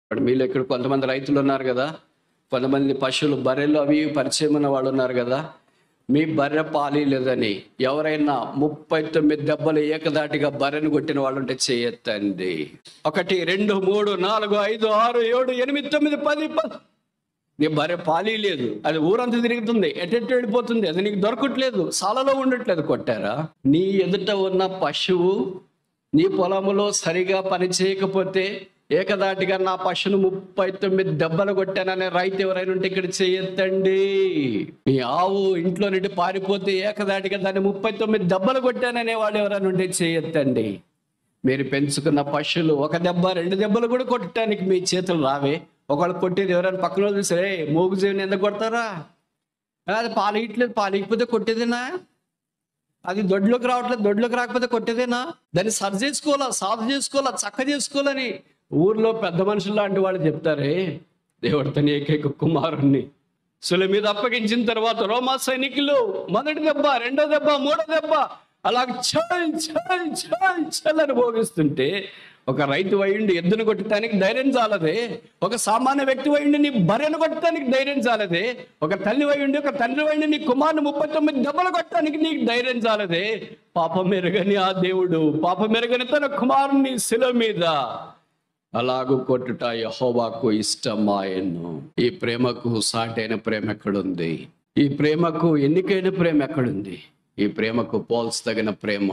ఇప్పుడు మీలో ఇక్కడ కొంతమంది రైతులు ఉన్నారు కదా, కొంతమంది పశువులు బర్రెలు అవి పరిచయం ఉన్న వాళ్ళు ఉన్నారు కదా. మీ బర్రె పాలి లేదని ఎవరైనా 39 దెబ్బలు ఏకదాటిగా బర్రెను కొట్టిన వాళ్ళు ఉంటే చేయొద్దండి. 1 2 3 4 5 6 7 8 9 10 నీ బర్రె పాలి లేదు, అది ఊరంతా తిరుగుతుంది, ఎటెట్టు వెళ్ళిపోతుంది, అది నీకు దొరకట్లేదు, సాలలో ఉండట్లేదు. కొట్టారా? నీ ఎదుట ఉన్న పశువు నీ పొలములో సరిగా పని చేయకపోతే ఏకదాటిగా నా పశువును 39 దెబ్బలు కొట్టాననే రైతు ఎవరైనా ఉంటే ఇక్కడ చేయొద్దండి. మీ ఆవు ఇంట్లో నుండి పారిపోతే ఏకదాటిగా దాన్ని 39 దెబ్బలు కొట్టాననే వాళ్ళు ఎవరైనా ఉంటే చేయొద్దండి. మీరు పెంచుకున్న పశువులు 1 దెబ్బ 2 దెబ్బలు కూడా కొట్టడానికి మీ చేతులు రావే. ఒకళ్ళు కొట్టేది ఎవరైనా పక్కన చూసారే, మోగుజీవిని ఎందుకు కొడతారా? అది పాలు ఇట్లేదు, పాలు ఇకపోతే కొట్టేదేనా? అది దొడ్లోకి రావట్లేదు, దొడ్లోకి రాకపోతే కొట్టేదేనా? దాన్ని సరి చేసుకోవాలా, సాధు చేసుకోవాలా, చక్క చేసుకోవాలని ఊర్లో పెద్ద మనుషులు లాంటి వాళ్ళు చెప్తారే. దేవుడు తన ఏకైక కుమారుణ్ణి శిలువ మీద అప్పగించిన తర్వాత రోమా సైనికులు 1 దెబ్బ 2 దెబ్బ 3 దెబ్బ అలాగ చల్ చల్ చల్ చల్ అని భోగిస్తుంటే, ఒక రైతు వయ్యుండి ఎద్దును కొట్టడానికి ధైర్యం చాలదే, ఒక సామాన్య వ్యక్తి వయ్యుండి నీ బర్రెను కొట్టడానికి ధైర్యం చాలదే, ఒక తల్లి వయ్యుండి ఒక తండ్రి వయ్యుండి నీ కుమారుని 39 దెబ్బలు కొట్టడానికి నీకు ధైర్యం చాలదే. పాపం ఎరగని ఆ దేవుడు, పాపం ఎరగని తన కుమారుని శిలువ మీద అలాగూ కొట్టుట యెహోవాకు ఇష్టమాయెను. ఈ ప్రేమకు సాటైన ప్రేమ ఎక్కడుంది? ఈ ప్రేమకు ఎన్నికైన ప్రేమ ఎక్కడుంది? ఈ ప్రేమకు పోల్చదగిన ప్రేమ